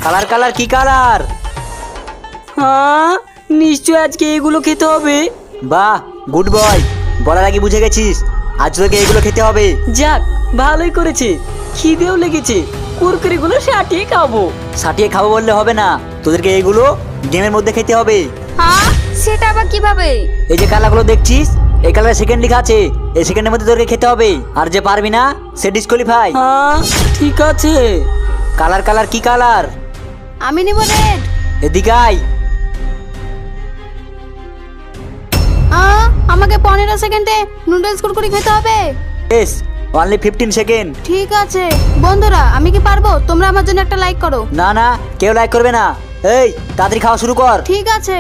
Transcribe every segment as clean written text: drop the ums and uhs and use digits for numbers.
Colour colour কি colour? হ্যাঁ, নিশ্চয় আজকে এগুলো খেতে হবে। বাহ, গুড বয়। বলার আগে বুঝে গেছিস আজ তোকে এগুলো খেতে হবে। যাক, ভালোই করেছে। খিদেও লেগেছে, কুরকুরিগুলো সাটিয়ে খাবো। সাটিয়ে খাবো বললে হবে না, তোদেরকে এগুলো গেমের মধ্যে খেতে হবে। হ্যাঁ, সেটা আবার কিভাবে? এই যে কালারগুলো দেখছিস, এই কালারে সেকেন্ড লেখা আছে, এই সেকেন্ডের মধ্যে তোদেরকে খেতে হবে। আর যে পারবি না সে ডিসকোয়ালিফাই। হ্যাঁ, ঠিক আছে। কালার কালার কি কালার? আমি নিব রেড। এদিকে আয়। আমাকে 15 সেকেন্ডে নুডলস কুরকুরি খেতে হবে। Yes, only 15 second. ঠিক আছে বন্ধুরা, আমি কি পারবো? তোমরা আমার জন্য একটা লাইক করো। না না, কেউ লাইক করবে না। এই তাড়াতাড়ি খাওয়া শুরু কর। ঠিক আছে।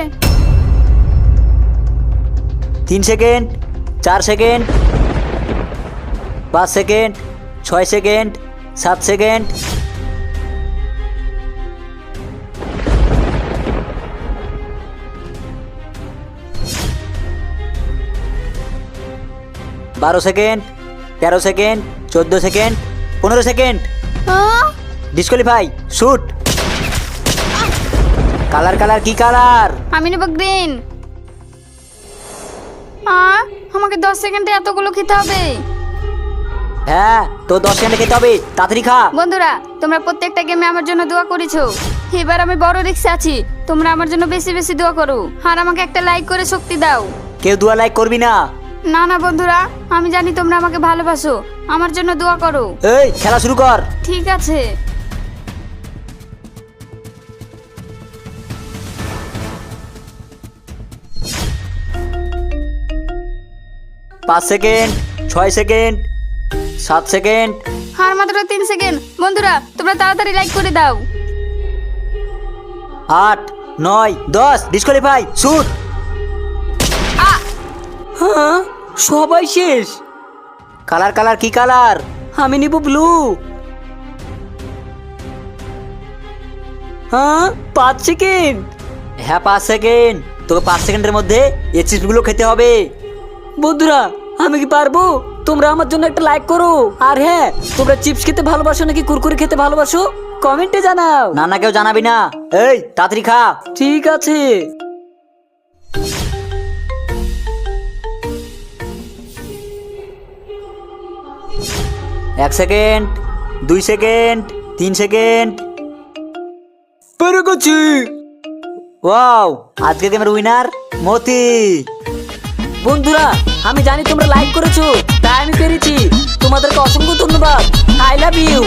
3 second, 4 second, 5 second, 6 second, 7 second. বারো second, 13 second, 14 second, 15 second. Disqualify, shoot. Colour colour কি কালার? আমি নেব গ্রিন। আমাকে 10 সেকেন্ডে এতগুলো খেতে হবে। হ্যাঁ, তো 10 সেকেন্ডে খেতে হবে, তাড়াতাড়ি খা। বন্ধুরা, তোমরা প্রত্যেকটা গেমে আমার জন্য দোয়া করেছো। এবার আমি বড় রিস্কে আছি, তোমরা আমার জন্য বেশি বেশি দোয়া করো। আর আমাকে একটা লাইক করে শক্তি দাও। কেউ দুয়া লাইক করবি না। না না বন্ধুরা, আমি জানি তোমরা আমাকে ভালোবাসো, আমার জন্য দোয়া করো। এই খেলা শুরু কর। ঠিক আছে। 5 সেকেন্ড, 6 সেকেন্ড, 7 সেকেন্ড। আর মাত্র 3 সেকেন্ড। বন্ধুরা, তোমরা তাড়াতাড়ি লাইক করে দাও। 8, 9, 10, ডিসকোয়ালিফাই, শুট। হ্যাঁ, সবাই শেষ। কালার কালার কি কালার? আমি নিব ব্লু। হ্যাঁ, 5 সেকেন্ড। হ্যাঁ, 5 সেকেন্ড। তোকে 5 সেকেন্ডের মধ্যে এই চিপসগুলো খেতে হবে। বন্ধুরা, আমি কি পারবো? তোমরা আমার জন্য একটা লাইক করো। আর হ্যাঁ, তোমরা চিপস খেতে ভালোবাসো নাকি কুরকুরি খেতে ভালোবাসো কমেন্টে জানাও। না না, কেউ জানাবি না। এই তাড়াতাড়ি খা। ঠিক আছে। 1 সেকেন্ড, 2 সেকেন্ড, 3 সেকেন্ড। পেরে গেছি। ওয়াও, আজকে গেমের উইনার মতি। বন্ধুরা, আমি জানি তোমরা লাইক করেছো, তাই আমি পেরেছি। তোমাদেরকে অসংখ্য ধন্যবাদ। I love you.